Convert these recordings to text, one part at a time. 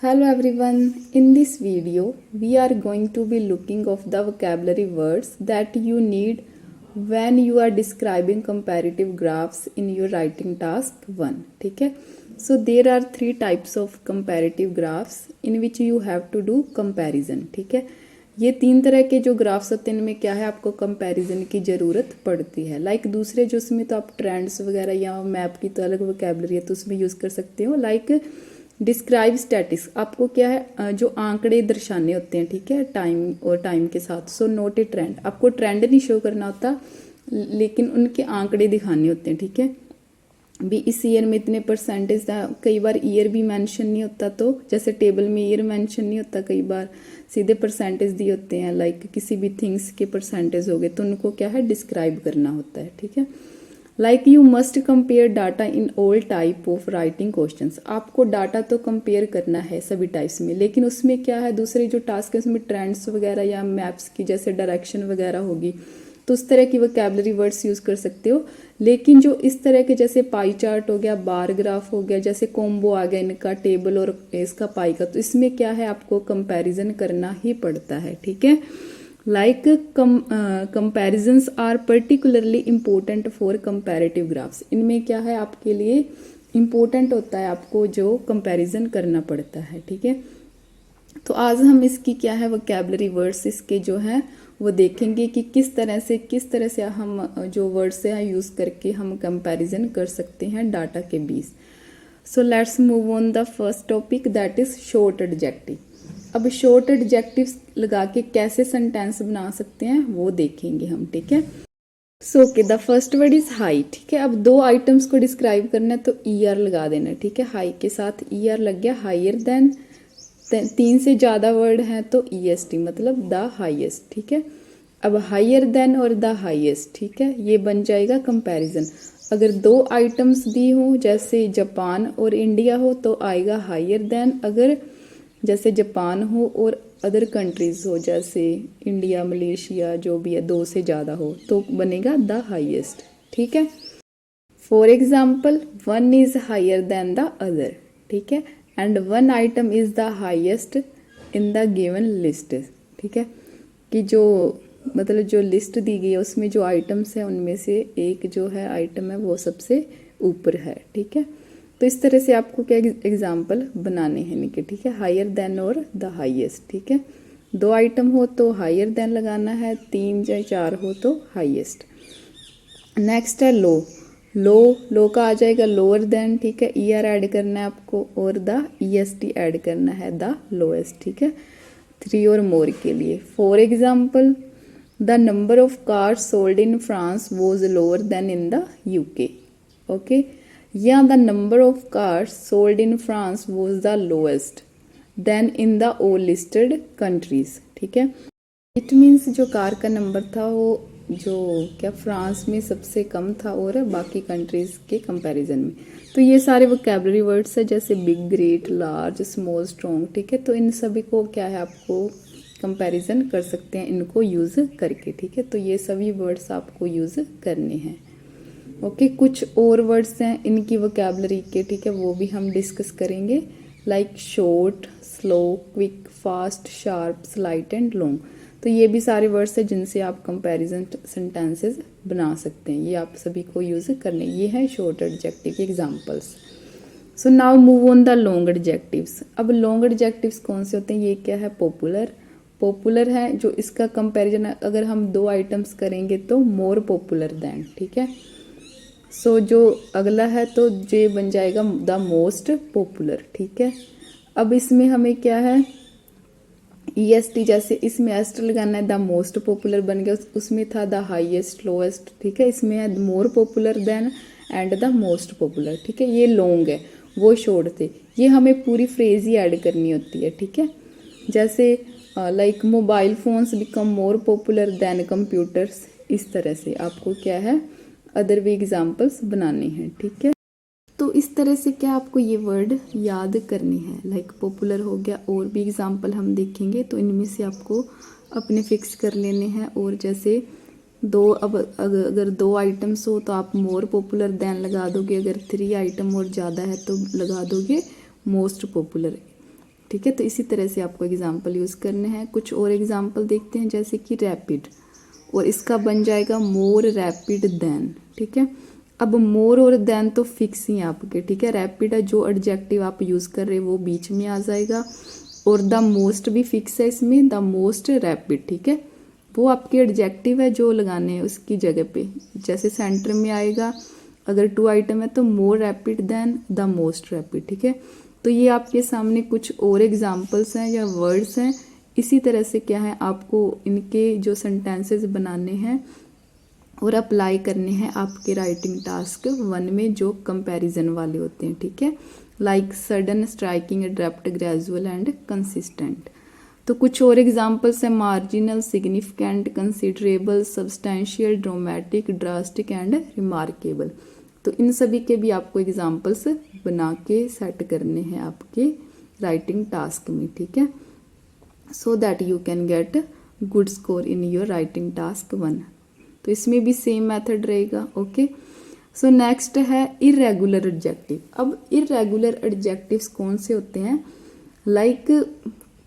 Hello everyone, in this video we are going to be looking of the vocabulary words that you need when you are describing comparative graphs in your writing task 1. ठीक है, so there are 3 types of comparative graphs in which you have to do comparison. ठीक है, ये 3 तरह के जो graphs होते हैं इनमें क्या है, आपको कंपैरिजन की ज़रूरत पड़ती है. लाइक दूसरे जो उसमें तो आप ट्रेंड्स वगैरह या मैप की तो अलग वोकैबुलरी है तो उसमें यूज़ कर सकते हो. लाइक डिस्क्राइब स्टैटिक्स, आपको क्या है जो आंकड़े दर्शाने होते हैं, ठीक है, टाइम और टाइम के साथ. सो नोट ए ट्रेंड, आपको ट्रेंड नहीं शो करना होता लेकिन उनके आंकड़े दिखाने होते हैं. ठीक है, भी इस ईयर में इतने परसेंटेज था. कई बार ईयर भी मेंशन नहीं होता, तो जैसे टेबल में ईयर मेंशन नहीं होता, कई बार सीधे परसेंटेज दिए होते हैं. लाइक किसी भी थिंग्स के परसेंटेज हो गए तो उनको क्या है डिस्क्राइब करना होता है. ठीक है, like you must compare data in all type of writing questions, आपको डाटा तो कंपेयर करना है सभी टाइप्स में, लेकिन उसमें क्या है दूसरे जो टास्क है उसमें ट्रेंड्स वगैरह या मैप्स की जैसे डायरेक्शन वगैरह होगी तो उस तरह की वोकैबुलरी वर्ड्स यूज़ कर सकते हो. लेकिन जो इस तरह के जैसे पाई चार्ट हो गया, बार ग्राफ हो गया, जैसे कॉम्बो आ गया इनका टेबल और इसका पाई का, तो इसमें क्या है आपको कंपैरिजन करना ही पड़ता है. ठीक है, like comparisons are particularly important for comparative graphs, इनमें क्या है आपके लिए इम्पोर्टेंट होता है, आपको जो कंपैरिजन करना पड़ता है. ठीक है, तो आज हम इसकी क्या है वोकैबुलरी वर्ड्स इसके जो हैं वो देखेंगे कि किस तरह से हम जो वर्ड्स हैं यूज़ करके हम कंपैरिजन कर सकते हैं डाटा के बीच. So let's move on the first topic that is short adjective. अब शॉर्ट एडजेक्टिव्स लगा के कैसे सेंटेंस बना सकते हैं वो देखेंगे हम. ठीक है, so okay, the first word is high. ठीक है, अब 2 आइटम्स को डिस्क्राइब करना है तो ईयर लगा देना. ठीक है, हाई के साथ ईयर लग गया. हायर देन 3 से ज़्यादा वर्ड हैं तो EST मतलब द हाईएस्ट. ठीक है, अब हायर देन और द हाईएस्ट, ठीक है, ये बन जाएगा कंपैरिजन. अगर 2 आइटम्स दी हो जैसे जापान और इंडिया हो तो आएगा हायर देन. अगर जैसे जापान हो और अदर कंट्रीज हो जैसे इंडिया मलेशिया जो भी है 2 से ज़्यादा हो तो बनेगा द हाईएस्ट. ठीक है, for example 1 is higher than the other. ठीक है, and 1 item is the highest in the given list. ठीक है, कि जो मतलब जो लिस्ट दी गई है उसमें जो आइटम्स हैं उनमें से एक जो है आइटम है वो सबसे ऊपर है. ठीक है, तो इस तरह से आपको क्या एग्जाम्पल बनाने हैं इनके. ठीक है, हायर देन और द हाईएस्ट. ठीक है, 2 आइटम हो तो हायर देन लगाना है, 3 या 4 हो तो हाईएस्ट. नेक्स्ट है लो. लो का आ जाएगा लोअर देन. ठीक है, ER ऐड करना है आपको और द EST ऐड करना है द लोएस्ट. ठीक है, 3 और मोर के लिए. For example the number of cars sold in France was lower than in the UK. Okay, या the number of cars sold in France was the lowest than in the all listed countries. ठीक है, it means जो car का नंबर था वो जो क्या फ्रांस में सबसे कम था और बाकी कंट्रीज के कंपैरिजन में. तो ये सारे वोकैबुलरी वर्ड्स है जैसे big, great, large, small, strong. ठीक है, तो इन सभी को क्या है आपको कंपैरिजन कर सकते हैं इनको यूज़ करके. ठीक है, तो ये सभी वर्ड्स आपको यूज़ करने हैं. ओके, कुछ और वर्ड्स हैं इनकी वोकैबुलरी के. ठीक है, वो भी हम डिस्कस करेंगे. Like short, slow, quick, fast, sharp, slight and long. तो ये भी सारे वर्ड्स हैं जिनसे आप कंपैरिजन सेंटेंसेस बना सकते हैं. ये आप सभी को यूज़ करने. ये है शॉर्ट एडजेक्टिव के examples. So now move on the long adjectives. अब लॉन्ग एडजेक्टिव्स कौन से होते हैं? ये क्या है? पॉपुलर है. जो इसका कंपैरिजन अगर हम 2 आइटम्स करेंगे तो मोर पॉपुलर देन. ठीक है, सो जो अगला है तो ये बन जाएगा द मोस्ट पॉपुलर. ठीक है, अब इसमें हमें क्या है EST जैसे इसमें एस्ट लगाना है, द मोस्ट पॉपुलर बन गया. उसमें था द हाईएस्ट, लोएस्ट. ठीक है, इसमें है more popular than and the most popular. ठीक है, ये लॉन्ग है, वो शॉर्ट थे. ये हमें पूरी फ्रेज ही ऐड करनी होती है. ठीक है, जैसे like mobile phones become more popular than computers. इस तरह से आपको क्या है अदर भी एग्जाम्पल्स बनाने हैं. ठीक है, तो इस तरह से क्या आपको ये वर्ड याद करने हैं. लाइक पॉपुलर हो गया, और भी एग्जाम्पल हम देखेंगे तो इनमें से आपको अपने फिक्स कर लेने हैं. और जैसे 2 अब अगर 2 आइटम्स हो तो आप मोर पॉपुलर देन लगा दोगे. अगर 3 आइटम और ज़्यादा है तो लगा दोगे मोस्ट पॉपुलर. ठीक है। तो इसी तरह से आपको एग्जाम्पल यूज़ करने हैं। कुछ और एग्जाम्पल देखते हैं, जैसे कि रैपिड, और इसका बन जाएगा मोर रैपिड देन, ठीक है। अब मोर और देन तो फिक्स ही हैं आपके, ठीक है। रैपिड है, जो एडजेक्टिव आप यूज़ कर रहे हैं वो बीच में आ जाएगा, और द मोस्ट भी फिक्स है इसमें, द मोस्ट रैपिड, ठीक है। वो आपके एडजेक्टिव है जो लगाने हैं उसकी जगह पे, जैसे सेंटर में आएगा। अगर 2 आइटम है तो more rapid than the most rapid, ठीक है। तो ये आपके सामने कुछ और एग्जाम्पल्स हैं या वर्ड्स हैं। इसी तरह से क्या है, आपको इनके जो सेंटेंसेस बनाने हैं और अप्लाई करने हैं आपके राइटिंग टास्क 1 में, जो कंपैरिजन वाले होते हैं, ठीक है। Like sudden, striking, abrupt, gradual and consistent. तो कुछ और एग्जाम्पल्स हैं, marginal, significant, considerable, substantial, dramatic, drastic and remarkable. तो इन सभी के भी आपको एग्जाम्पल्स बना के सेट करने हैं आपके राइटिंग टास्क में, ठीक है, so that you can get good score in your writing task 1। तो इसमें भी सेम मेथड रहेगा, ओके। सो नेक्स्ट है इरेगुलर एडजेक्टिव। अब इरेगुलर एडजेक्टिव्स कौन से होते हैं, लाइक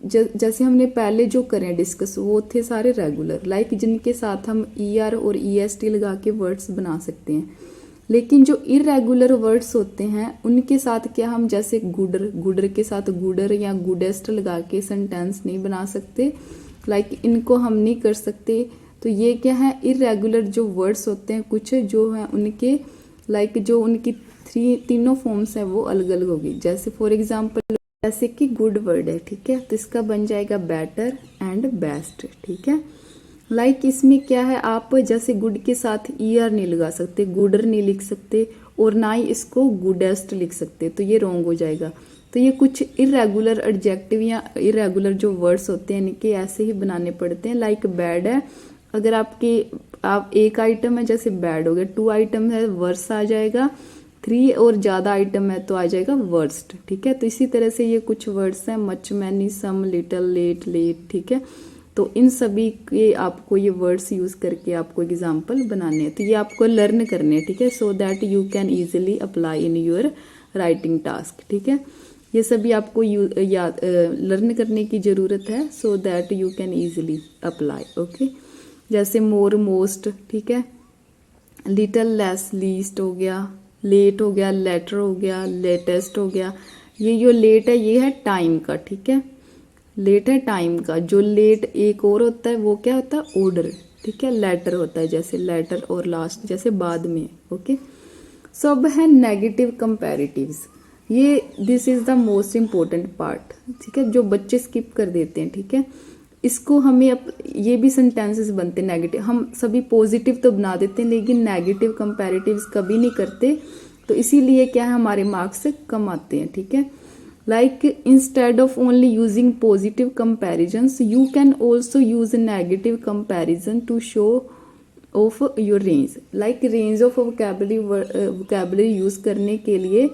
जैसे हमने पहले जो करें डिस्कस वो थे सारे रेगुलर, लाइक जिनके साथ हम ER और EST लगा के वर्ड्स बना सकते हैं। लेकिन जो इरेगुलर वर्ड्स होते हैं उनके साथ क्या हम, जैसे गुडर के साथ गुडर या गुडेस्ट लगा के सेंटेंस नहीं बना सकते, लाइक इनको हम नहीं कर सकते। तो ये क्या है, इरेगुलर जो वर्ड्स होते हैं कुछ जो है उनके लाइक जो उनकी तीनों फॉर्म्स है वो अलग अलग होगी। जैसे फॉर एग्जाम्पल जैसे कि गुड वर्ड है, ठीक है, तो इसका बन जाएगा बेटर एंड बेस्ट, ठीक है। लाइक इसमें क्या है, आप जैसे गुड के साथ ER नहीं लगा सकते, गुडर नहीं लिख सकते, और ना ही इसको गुडेस्ट लिख सकते, तो ये रॉन्ग हो जाएगा। तो ये कुछ इरेगुलर एडजेक्टिव या इरेगुलर जो वर्ड्स होते हैं इनके ऐसे ही बनाने पड़ते हैं। लाइक बैड है, अगर आप एक आइटम है जैसे बैड हो गया, 2 आइटम है वर्स आ जाएगा, 3 और ज़्यादा आइटम है तो आ जाएगा वर्स्ट, ठीक है। तो इसी तरह से ये कुछ वर्ड्स हैं, मच, मैनी, सम, लिटिल, लेट, ठीक है। तो इन सभी के आपको ये वर्ड्स यूज़ करके आपको एग्जाम्पल बनाने हैं, तो ये आपको लर्न करने हैं, ठीक है, so that you can easily apply in your writing task, ठीक है। ये सभी आपको याद लर्न करने की ज़रूरत है, so that you can easily apply, okay. जैसे मोर, मोस्ट, ठीक है, लिटिल, लेस, लीस्ट हो गया, लेट हो गया, लेटर हो गया, लेटेस्ट हो गया। ये जो लेट है ये है टाइम का, ठीक है, लेट है टाइम का। जो लेट एक और होता है वो क्या होता है, ऑर्डर, ठीक है, लेटर होता है, जैसे लेटर और लास्ट जैसे बाद में, ओके। सो अब है नेगेटिव कंपैरेटिव्स। ये this is the most important part, ठीक है, जो बच्चे स्किप कर देते हैं, ठीक है। इसको हमें ये भी सेंटेंसेस बनते हैं नेगेटिव, हम सभी पॉजिटिव तो बना देते हैं लेकिन नेगेटिव कंपैरेटिव्स कभी नहीं करते, तो इसीलिए क्या है हमारे मार्क्स कम आते हैं, ठीक है। Like instead of only using positive comparisons you can also use negative comparison to show off your range. Like range of vocabulary use करने के लिए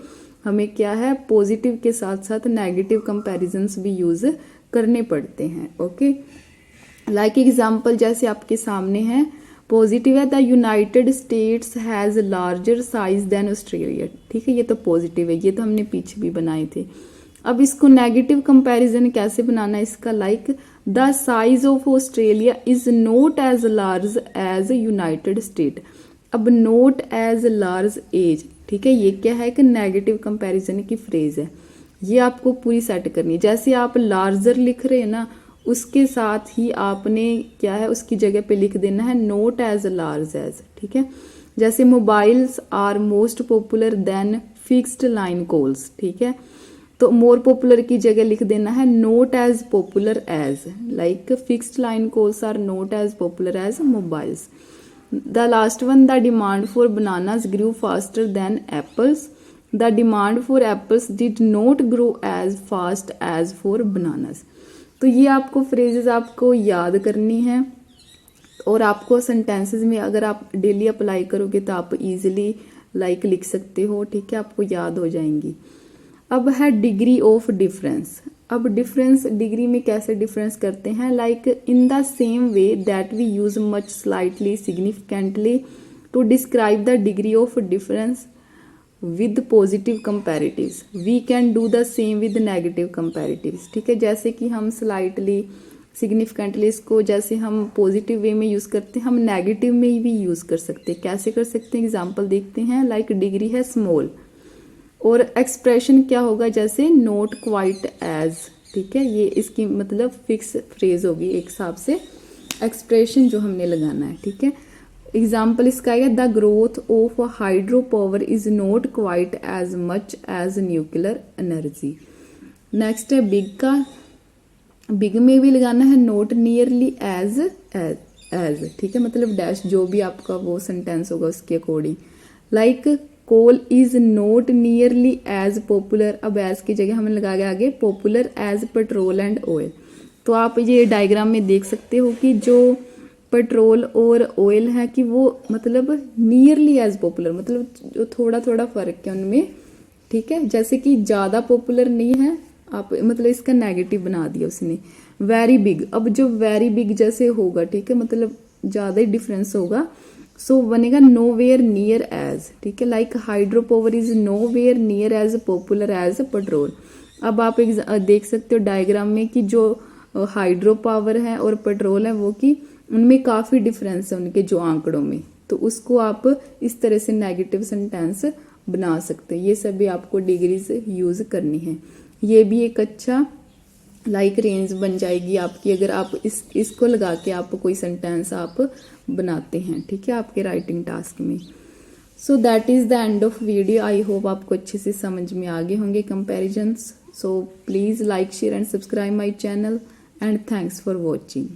हमें क्या है, पॉजिटिव के साथ साथ नेगेटिव कंपैरिजन्स भी यूज करने पड़ते हैं, ओके। लाइक एग्जाम्पल जैसे आपके सामने है, पॉजिटिव है the United States has larger size than Australia, ठीक है, ये तो पॉजिटिव है, ये तो हमने पीछे भी बनाए थे। अब इसको नेगेटिव कंपैरिजन कैसे बनाना है इसका, like the size of Australia is not as large as United State. अब नॉट एज लार्ज एज, ठीक है, ये क्या है कि नेगेटिव कंपैरिजन की फ्रेज है, ये आपको पूरी सेट करनी है। जैसे आप लार्जर लिख रहे हैं ना, उसके साथ ही आपने क्या है उसकी जगह पे लिख देना है नॉट एज लार्ज एज, ठीक है। जैसे mobiles are most popular than fixed line calls, ठीक है, तो मोर पॉपुलर की जगह लिख देना है not as popular as, like fixed line calls are not as popular as mobiles. The last one, the demand for bananas grew faster than apples, the demand for apples did not grow as fast as for bananas. तो ये आपको phrases आपको याद करनी है और आपको sentences में अगर आप डेली अप्लाई करोगे तो आप इजीली लाइक लिख सकते हो, ठीक है, आपको याद हो जाएंगी। अब है डिग्री ऑफ डिफरेंस। अब डिफरेंस डिग्री में कैसे डिफरेंस करते हैं, like in the same way that we use much, slightly, significantly to describe the degree of difference with positive comparatives, we can do the same with negative comparatives. ठीक है, जैसे कि हम slightly, significantly इसको जैसे हम पॉजिटिव वे में use करते हैं, हम नेगेटिव में भी यूज़ कर सकते हैं। कैसे कर सकते हैं, एग्जांपल देखते हैं। लाइक डिग्री है स्मॉल, और एक्सप्रेशन क्या होगा, जैसे नॉट क्वाइट एज। ठीक है, ये इसकी मतलब फिक्स फ्रेज होगी एक हिसाब से एक्सप्रेशन जो हमने लगाना है। ठीक है, एग्जाम्पल इसका है the growth of hydro power is not quite as much as nuclear energy. Next है बिग का, बिग में भी लगाना है नॉट नियरली एज एज। ठीक है, मतलब डैश जो भी आपका वो सेंटेंस होगा उसके according. Like coal is not nearly as popular, अब एज की जगह हमें लगा के आगे popular as petrol and oil. तो आप ये डायग्राम में देख सकते हो कि जो पेट्रोल और ऑयल है कि वो मतलब नियरली एज पॉपुलर, मतलब जो थोड़ा थोड़ा फर्क है उनमें। ठीक है, जैसे कि ज्यादा पॉपुलर नहीं है, आप मतलब इसका नेगेटिव बना दिया उसने। वेरी बिग, अब जो वेरी बिग जैसे होगा, ठीक है, मतलब ज्यादा ही डिफरेंस होगा, सो बनेगा नो वेयर नियर एज। ठीक है, like hydro power is nowhere near as popular as petrol. अब आप देख सकते हो डायग्राम में कि जो हाइड्रो पावर है और पेट्रोल है वो कि उनमें काफी डिफरेंस है उनके जो आंकड़ों में, तो उसको आप इस तरह से नेगेटिव सेंटेंस बना सकते हैं। ये सभी आपको डिग्रीज यूज करनी है। ये भी एक अच्छा लाइक रेंज बन जाएगी आपकी अगर आप इसको लगा के आप कोई सेंटेंस आप बनाते हैं। ठीक है, आपके राइटिंग टास्क में। So that is the end of video. I hope आपको अच्छे से समझ में आ गए होंगे comparisons. So please like, share and subscribe my channel and thanks for watching.